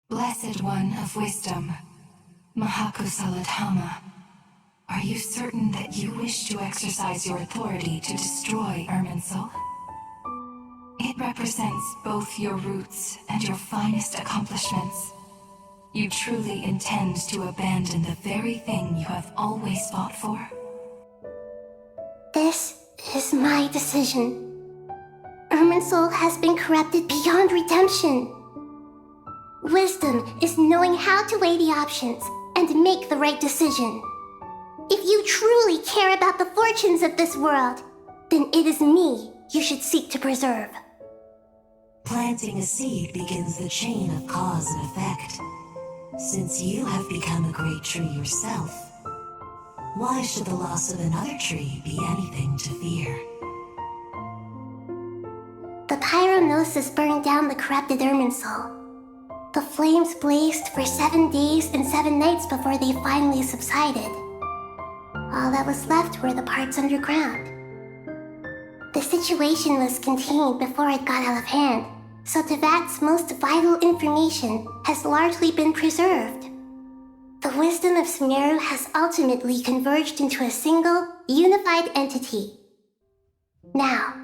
Blessed One of Wisdom, Mahakusaladhama, are you certain that you wish to exercise your authority to destroy Irminsul? It represents both your roots and your finest accomplishments. You truly intend to abandon the very thing you have always fought for? This is my decision. Irminsul has been corrupted beyond redemption. Wisdom is knowing how to weigh the options and make the right decision. If you truly care about the fortunes of this world, then it is me you should seek to preserve. Planting a seed begins the chain of cause and effect. Since you have become a great tree yourself, why should the loss of another tree be anything to fear? The Pyronosis burned down the corrupted Irminsul. The flames blazed for 7 days and 7 nights before they finally subsided. All that was left were the parts underground. The situation was contained before it got out of hand, so Tevat's most vital information has largely been preserved. The wisdom of Sumeru has ultimately converged into a single, unified entity. Now,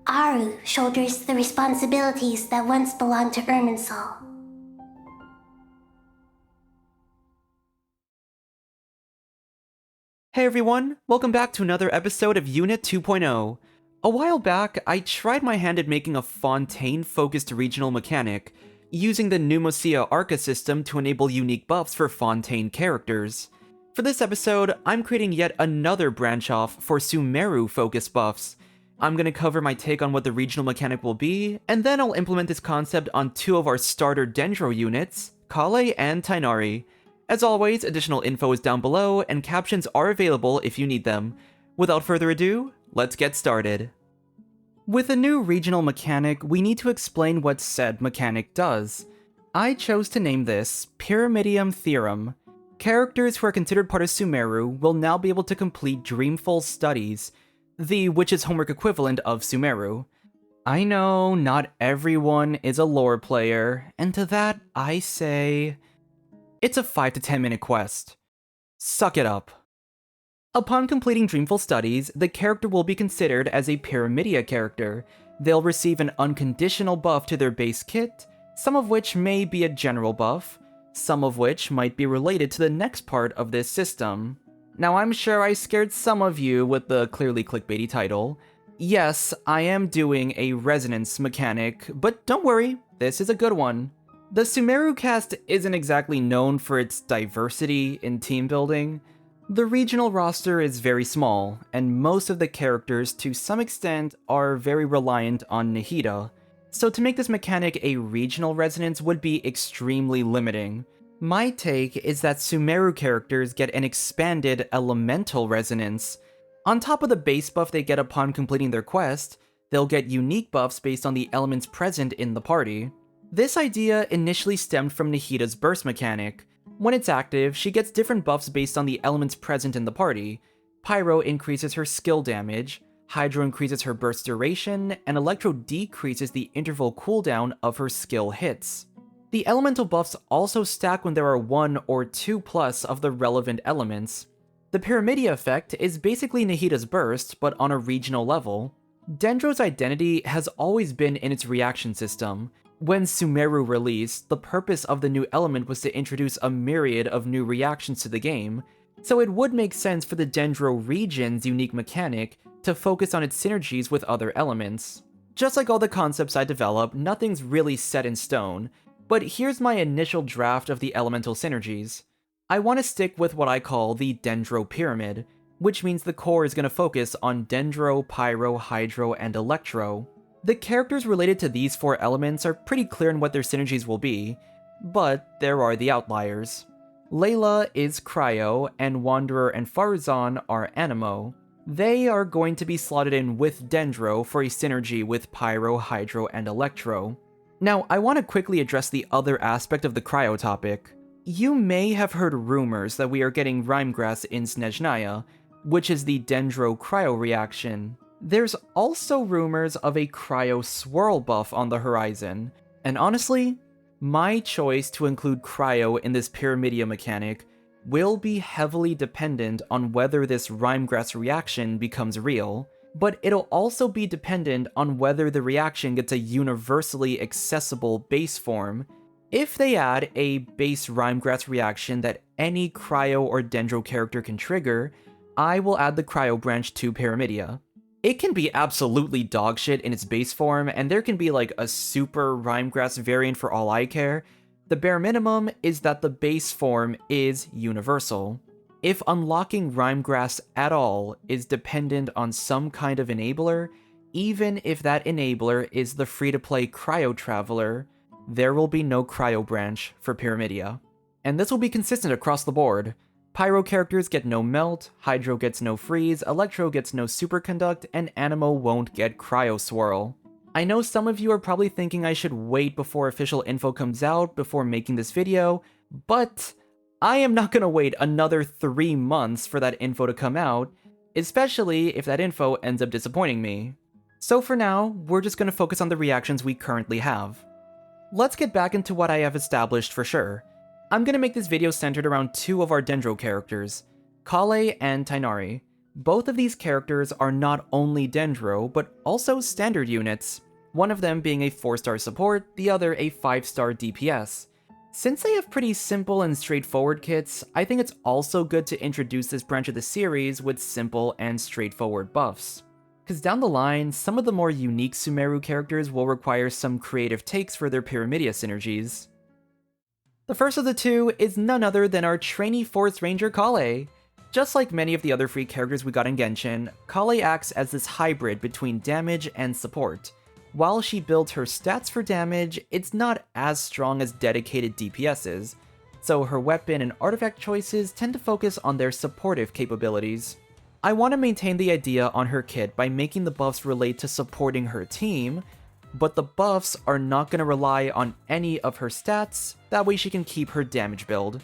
Aru shoulders the responsibilities that once belonged to Irminsul. Hey everyone, welcome back to another episode of Unit 2.0. A while back, I tried my hand at making a Fontaine-focused regional mechanic, using the Pneumosia Arca system to enable unique buffs for Fontaine characters. For this episode, I'm creating yet another branch-off for Sumeru-focused buffs. I'm gonna cover my take on what the regional mechanic will be, and then I'll implement this concept on 2 of our starter Dendro units, Kale and Tighnari. As always, additional info is down below, and captions are available if you need them. Without further ado, let's get started. With a new regional mechanic, we need to explain what said mechanic does. I chose to name this Pyramidium Theorem. Characters who are considered part of Sumeru will now be able to complete Dreamful Studies, the witch's homework equivalent of Sumeru. I know not everyone is a lore player, and to that I say, it's a 5 to 10 minute quest. Suck it up. Upon completing Dreamful Studies, the character will be considered as a Pyramidia character. They'll receive an unconditional buff to their base kit, some of which may be a general buff, some of which might be related to the next part of this system. Now I'm sure I scared some of you with the clearly clickbaity title. Yes, I am doing a resonance mechanic, but don't worry, this is a good one. The Sumeru cast isn't exactly known for its diversity in team building. The regional roster is very small, and most of the characters to some extent are very reliant on Nahida, so to make this mechanic a regional resonance would be extremely limiting. My take is that Sumeru characters get an expanded elemental resonance. On top of the base buff they get upon completing their quest, they'll get unique buffs based on the elements present in the party. This idea initially stemmed from Nahida's burst mechanic. When it's active, she gets different buffs based on the elements present in the party. Pyro increases her skill damage, Hydro increases her burst duration, and Electro decreases the interval cooldown of her skill hits. The elemental buffs also stack when there are 1 or 2 plus of the relevant elements. The Pyramidia effect is basically Nahida's burst, but on a regional level. Dendro's identity has always been in its reaction system. When Sumeru released, the purpose of the new element was to introduce a myriad of new reactions to the game, so it would make sense for the Dendro region's unique mechanic to focus on its synergies with other elements. Just like all the concepts I develop, nothing's really set in stone, but here's my initial draft of the elemental synergies. I want to stick with what I call the Dendro Pyramid, which means the core is going to focus on Dendro, Pyro, Hydro, and Electro. The characters related to these 4 elements are pretty clear in what their synergies will be, but there are the outliers. Layla is Cryo, and Wanderer and Farazan are Anemo. They are going to be slotted in with Dendro for a synergy with Pyro, Hydro, and Electro. Now, I want to quickly address the other aspect of the Cryo topic. You may have heard rumors that we are getting Rhymegrass in Snezhnaya, which is the Dendro Cryo reaction. There's also rumors of a Cryo Swirl buff on the horizon, and honestly, My choice to include Cryo in this Pyramidia mechanic will be heavily dependent on whether this Rhymegrass reaction becomes real, but it'll also be dependent on whether the reaction gets a universally accessible base form. If they add a base Rhymegrass reaction that any Cryo or Dendro character can trigger, I will add the Cryo branch to Pyramidia. It can be absolutely dogshit in its base form, and there can be like a super Rhymegrass variant for all I care. The bare minimum is that the base form is universal. If unlocking Rhymegrass at all is dependent on some kind of enabler, even if that enabler is the free-to-play Cryo Traveler, there will be no Cryo branch for Pyramidia. And this will be consistent across the board. Pyro characters get no Melt, Hydro gets no Freeze, Electro gets no Superconduct, and Animo won't get Cryo Swirl. I know some of you are probably thinking I should wait before official info comes out before making this video, but I am not gonna wait another 3 months for that info to come out, especially if that info ends up disappointing me. So for now, we're just gonna focus on the reactions we currently have. Let's get back into what I have established for sure. I'm gonna make this video centered around 2 of our Dendro characters, Kale and Tighnari. Both of these characters are not only Dendro, but also standard units, one of them being a 4-star support, the other a 5-star DPS. Since they have pretty simple and straightforward kits, I think it's also good to introduce this branch of the series with simple and straightforward buffs. Because down the line, some of the more unique Sumeru characters will require some creative takes for their Pyramidia synergies. The first of the 2 is none other than our trainee Forest Ranger Kale. Just like many of the other free characters we got in Genshin, Kale acts as this hybrid between damage and support. While she builds her stats for damage, it's not as strong as dedicated DPSs, so her weapon and artifact choices tend to focus on their supportive capabilities. I want to maintain the idea on her kit by making the buffs relate to supporting her team, but the buffs are not going to rely on any of her stats, that way she can keep her damage build.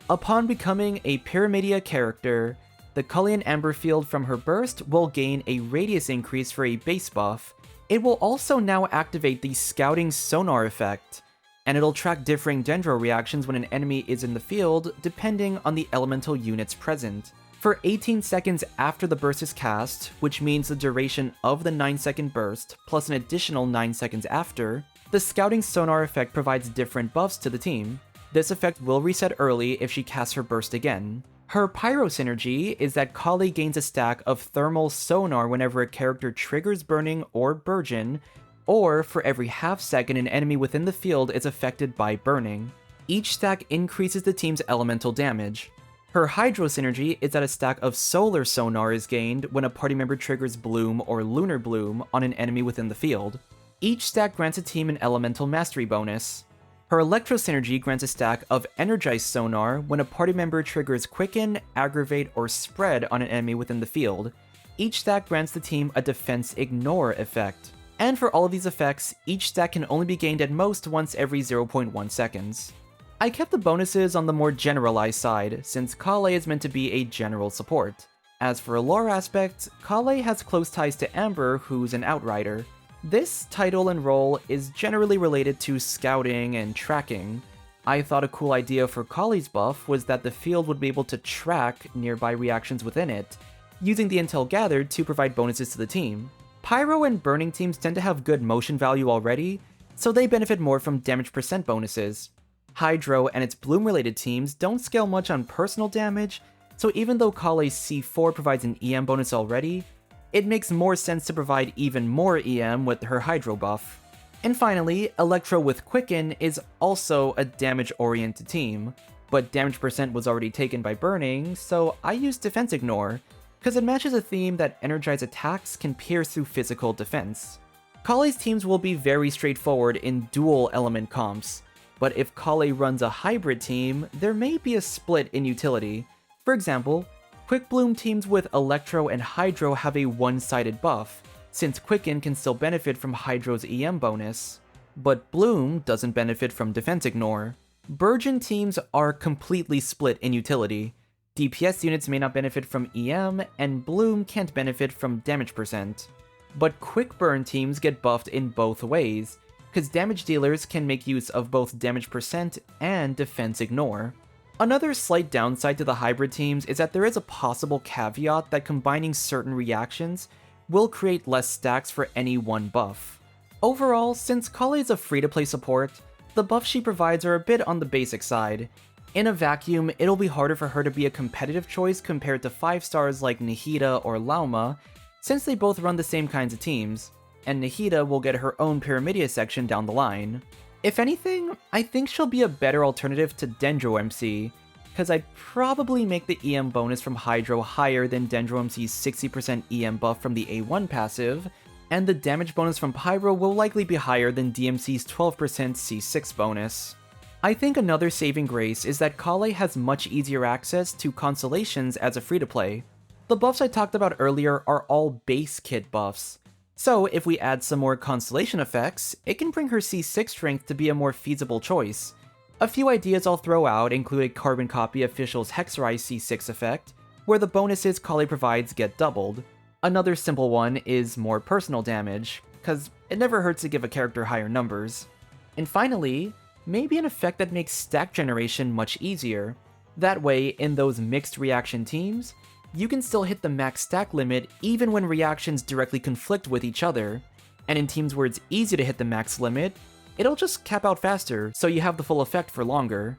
Upon becoming a Pyramidia character, the Cullian Amber Field from her burst will gain a radius increase for a base buff. It will also now activate the Scouting Sonar effect, and it'll track differing Dendro reactions when an enemy is in the field depending on the elemental units present. For 18 seconds after the burst is cast, which means the duration of the 9-second burst, plus an additional 9 seconds after, the Scouting Sonar effect provides different buffs to the team. This effect will reset early if she casts her burst again. Her Pyro synergy is that Kale gains a stack of Thermal Sonar whenever a character triggers Burning or Burgeon, or for every half second an enemy within the field is affected by Burning. Each stack increases the team's elemental damage. Her Hydro synergy is that a stack of Solar Sonar is gained when a party member triggers Bloom or Lunar Bloom on an enemy within the field. Each stack grants a team an Elemental Mastery bonus. Her Electro synergy grants a stack of Energized Sonar when a party member triggers Quicken, Aggravate, or Spread on an enemy within the field. Each stack grants the team a Defense Ignore effect. And for all of these effects, each stack can only be gained at most once every 0.1 seconds. I kept the bonuses on the more generalized side, since Kale is meant to be a general support. As for a lore aspect, Kale has close ties to Amber, who's an Outrider. This title and role is generally related to scouting and tracking. I thought a cool idea for Kale's buff was that the field would be able to track nearby reactions within it, using the intel gathered to provide bonuses to the team. Pyro and Burning teams tend to have good motion value already, so they benefit more from damage percent bonuses. Hydro and its Bloom-related teams don't scale much on personal damage, so even though Kale's C4 provides an EM bonus already, it makes more sense to provide even more EM with her Hydro buff. And finally, Electro with Quicken is also a damage-oriented team, but damage percent was already taken by Burning, so I used Defense Ignore, because it matches a theme that energized attacks can pierce through physical defense. Kale's teams will be very straightforward in dual element comps, but if Kale runs a hybrid team, there may be a split in utility. For example, Quick Bloom teams with Electro and Hydro have a one-sided buff, since Quicken can still benefit from Hydro's EM bonus, but Bloom doesn't benefit from Defense Ignore. Burgeon teams are completely split in utility. DPS units may not benefit from EM, and Bloom can't benefit from damage percent. But Quick Burn teams get buffed in both ways, because damage dealers can make use of both damage percent and defense ignore. Another slight downside to the hybrid teams is that there is a possible caveat that combining certain reactions will create less stacks for any one buff. Overall, since Kale is a free-to-play support, the buffs she provides are a bit on the basic side. In a vacuum, it'll be harder for her to be a competitive choice compared to 5 stars like Nahida or Lauma, since they both run the same kinds of teams, and Nahida will get her own Pyramidia section down the line. If anything, I think she'll be a better alternative to Dendro MC, because I'd probably make the EM bonus from Hydro higher than Dendro MC's 60% EM buff from the A1 passive, and the damage bonus from Pyro will likely be higher than DMC's 12% C6 bonus. I think another saving grace is that Kale has much easier access to constellations as a free-to-play. The buffs I talked about earlier are all base kit buffs, so if we add some more constellation effects, it can bring her C6 strength to be a more feasible choice. A few ideas I'll throw out include a carbon copy official's Hexerize C6 effect, where the bonuses Kale provides get doubled. Another simple one is more personal damage, cause it never hurts to give a character higher numbers. And finally, maybe an effect that makes stack generation much easier. That way, in those mixed reaction teams, you can still hit the max stack limit even when reactions directly conflict with each other, and in teams where it's easy to hit the max limit, it'll just cap out faster, so you have the full effect for longer.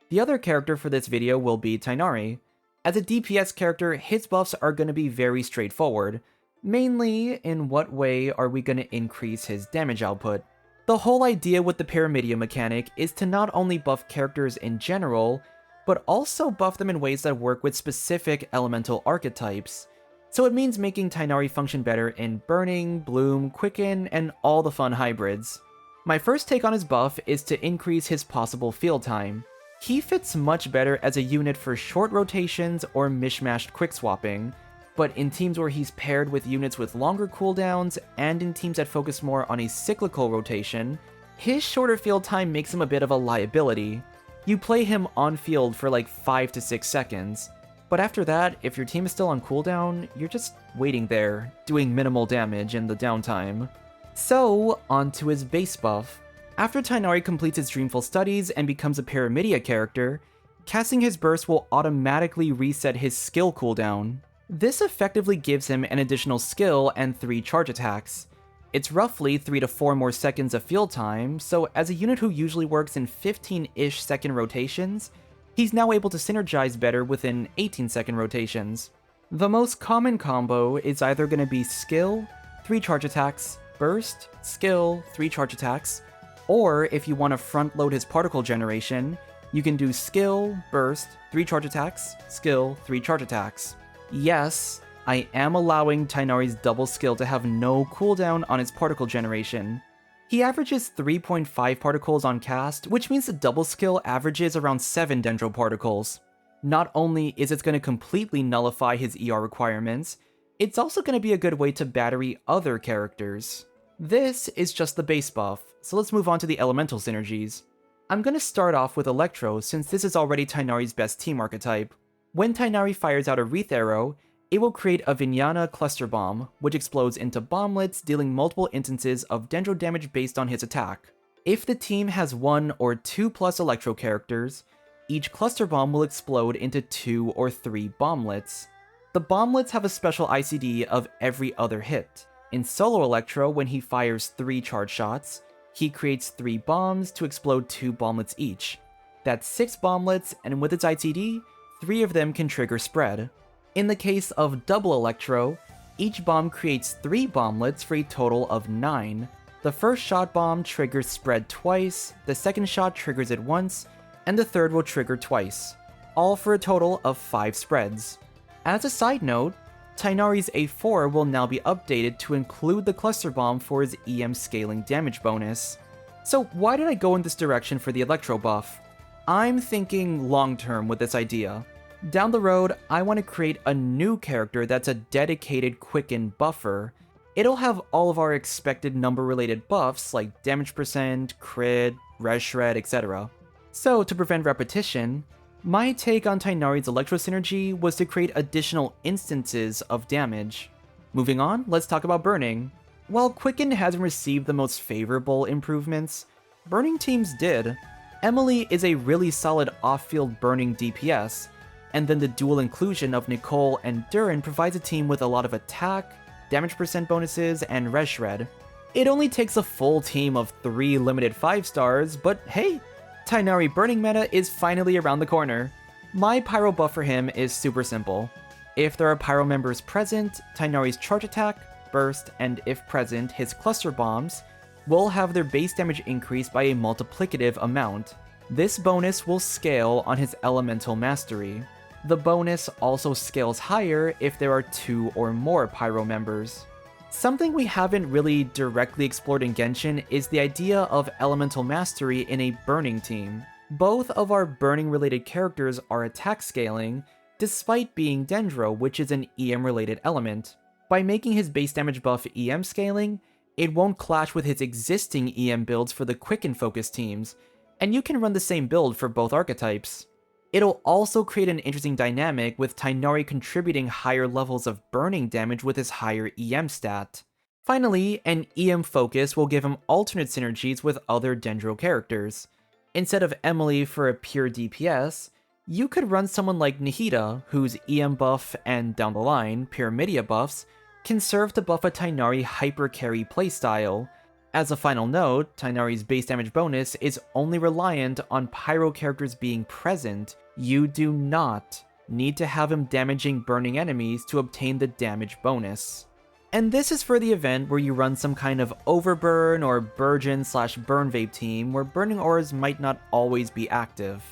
The other character for this video will be Tighnari. As a DPS character, his buffs are going to be very straightforward, mainly in what way are we going to increase his damage output. The whole idea with the Pyramidia mechanic is to not only buff characters in general, but also buff them in ways that work with specific elemental archetypes. So it means making Tighnari function better in Burning, Bloom, Quicken, and all the fun hybrids. My first take on his buff is to increase his possible field time. He fits much better as a unit for short rotations or mishmashed quick swapping, but in teams where he's paired with units with longer cooldowns and in teams that focus more on a cyclical rotation, his shorter field time makes him a bit of a liability. You play him on field for like 5 to 6 seconds, but after that, if your team is still on cooldown, you're just waiting there, doing minimal damage in the downtime. So, onto his base buff. After Tighnari completes his Dreamful Studies and becomes a Pyramidia character, casting his burst will automatically reset his skill cooldown. This effectively gives him an additional skill and 3 charge attacks. It's roughly 3 to 4 more seconds of field time, so as a unit who usually works in 15-ish second rotations, he's now able to synergize better within 18-second rotations. The most common combo is either going to be skill, 3 charge attacks, burst, skill, 3 charge attacks, or if you want to front load his particle generation, you can do skill, burst, 3 charge attacks, skill, 3 charge attacks. Yes, I am allowing Tighnari's double skill to have no cooldown on its particle generation. He averages 3.5 particles on cast, which means the double skill averages around 7 dendro particles. Not only is it going to completely nullify his ER requirements, it's also going to be a good way to battery other characters. This is just the base buff, so let's move on to the elemental synergies. I'm going to start off with Electro since this is already Tighnari's best team archetype. When Tighnari fires out a Wreath Arrow, it will create a Vijnana Cluster Bomb, which explodes into bomblets, dealing multiple instances of dendro damage based on his attack. If the team has 1 or 2 plus Electro characters, each Cluster Bomb will explode into 2 or 3 bomblets. The bomblets have a special ICD of every other hit. In Solo Electro, when he fires 3 charge shots, he creates 3 bombs to explode 2 bomblets each. That's 6 bomblets, and with its ICD, 3 of them can trigger spread. In the case of Double Electro, each bomb creates 3 bomblets for a total of 9. The first shot bomb triggers spread twice, the second shot triggers it once, and the third will trigger twice, all for a total of 5 spreads. As a side note, Tighnari's A4 will now be updated to include the Cluster Bomb for his EM scaling damage bonus. So why did I go in this direction for the Electro buff? I'm thinking long term with this idea. Down the road, I want to create a new character that's a dedicated Quicken buffer. It'll have all of our expected number-related buffs like damage percent, crit, res shred, etc. So to prevent repetition, my take on Tighnari's Electro synergy was to create additional instances of damage. Moving on, let's talk about Burning. While Quicken hasn't received the most favorable improvements, burning teams did. Emily is a really solid off-field burning DPS, and then the dual inclusion of Nicole and Durin provides a team with a lot of attack, damage percent bonuses, and res shred. It only takes a full team of 3 limited 5 stars, but hey, Tighnari burning meta is finally around the corner. My pyro buff for him is super simple. If there are pyro members present, Tighnari's charge attack, burst, and if present, his cluster bombs will have their base damage increased by a multiplicative amount. This bonus will scale on his elemental mastery. The bonus also scales higher if there are 2 or more pyro members. Something we haven't really directly explored in Genshin is the idea of elemental mastery in a burning team. Both of our burning related characters are attack scaling, despite being Dendro, which is an EM related element. By making his base damage buff EM scaling, it won't clash with his existing EM builds for the Quicken focus teams, and you can run the same build for both archetypes. It'll also create an interesting dynamic with Tighnari contributing higher levels of burning damage with his higher EM stat. Finally, an EM focus will give him alternate synergies with other Dendro characters. Instead of Emily for a pure DPS, you could run someone like Nahida, whose EM buff and down the line, Pyramidia buffs, can serve to buff a Tighnari hyper carry playstyle. As a final note, Tighnari's base damage bonus is only reliant on pyro characters being present. You do not need to have him damaging burning enemies to obtain the damage bonus. And this is for the event where you run some kind of overburn or burgeon/burn vape team where burning auras might not always be active.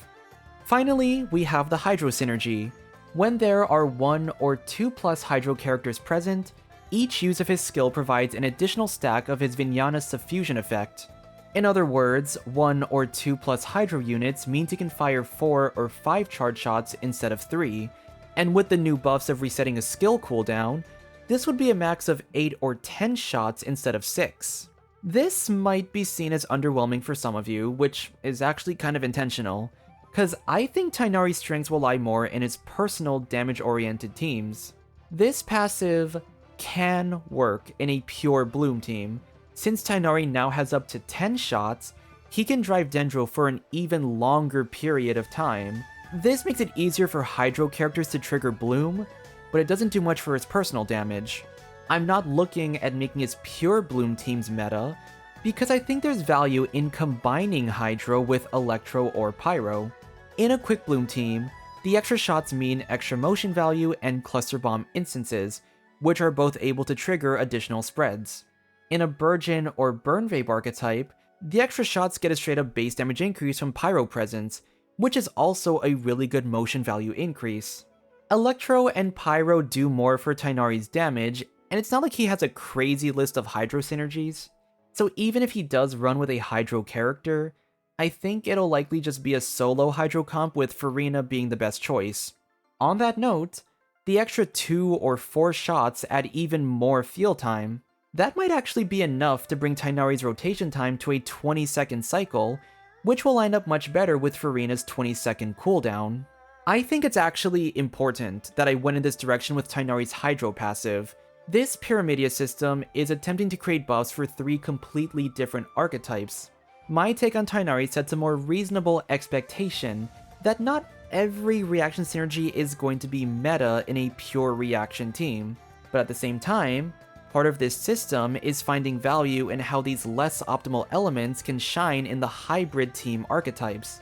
Finally, we have the Hydro synergy. When there are 1 or 2+ Hydro characters present, each use of his skill provides an additional stack of his Vijnana Suffusion effect. In other words, 1 or 2+ Hydro units means he can fire 4 or 5 charge shots instead of 3, and with the new buffs of resetting a skill cooldown, this would be a max of 8 or 10 shots instead of 6. This might be seen as underwhelming for some of you, which is actually kind of intentional, cause I think Tighnari's strengths will lie more in his personal damage-oriented teams. This passive can work in a pure Bloom team. Since Tighnari now has up to 10 shots, he can drive Dendro for an even longer period of time. This makes it easier for Hydro characters to trigger Bloom, but it doesn't do much for his personal damage. I'm not looking at making his pure Bloom teams meta, because I think there's value in combining Hydro with Electro or Pyro. In a quick Bloom team, the extra shots mean extra motion value and Cluster Bomb instances, which are both able to trigger additional spreads. In a Burgeon or Burn Vape archetype, the extra shots get a straight up base damage increase from Pyro presence, which is also a really good motion value increase. Electro and Pyro do more for Tighnari's damage, and it's not like he has a crazy list of Hydro synergies, so even if he does run with a Hydro character, I think it'll likely just be a solo Hydro comp with Furina being the best choice. On that note, the extra 2 or 4 shots add even more field time. That might actually be enough to bring Tighnari's rotation time to a 20-second cycle, which will line up much better with Furina's 20-second cooldown. I think it's actually important that I went in this direction with Tighnari's Hydro passive. This Pyramidia system is attempting to create buffs for 3 completely different archetypes. My take on Tighnari sets a more reasonable expectation that not every reaction synergy is going to be meta in a pure reaction team, but at the same time, part of this system is finding value in how these less optimal elements can shine in the hybrid team archetypes.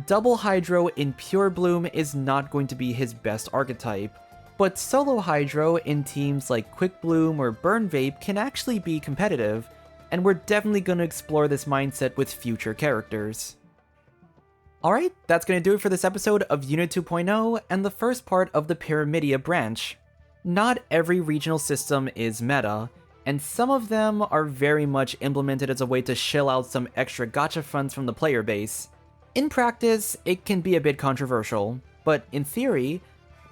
Double Hydro in pure Bloom is not going to be his best archetype, but solo Hydro in teams like Quick Bloom or Burn Vape can actually be competitive, and we're definitely going to explore this mindset with future characters. Alright, that's going to do it for this episode of Unit 2.0 and the first part of the Pyramidia branch. Not every regional system is meta, and some of them are very much implemented as a way to shill out some extra gacha funds from the player base. In practice, it can be a bit controversial, but in theory,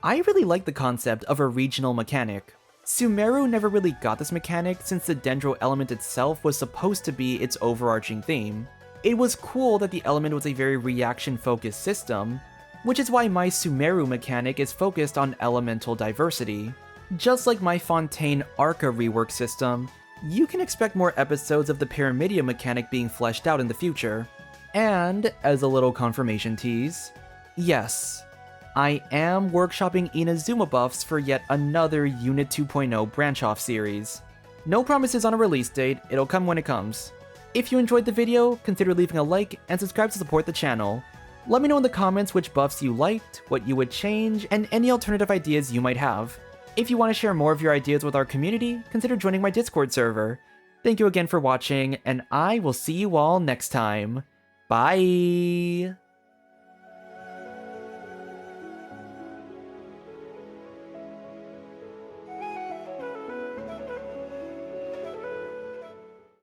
I really like the concept of a regional mechanic. Sumeru never really got this mechanic since the Dendro element itself was supposed to be its overarching theme. It was cool that the element was a very reaction-focused system, which is why my Sumeru mechanic is focused on elemental diversity. Just like my Fontaine Arca rework system, you can expect more episodes of the Pyramidia mechanic being fleshed out in the future. And, as a little confirmation tease, yes, I am workshopping Inazuma buffs for yet another Unit 2.0 branch-off series. No promises on a release date, it'll come when it comes. If you enjoyed the video, consider leaving a like and subscribe to support the channel. Let me know in the comments which buffs you liked, what you would change, and any alternative ideas you might have. If you want to share more of your ideas with our community, consider joining my Discord server. Thank you again for watching, and I will see you all next time. Bye!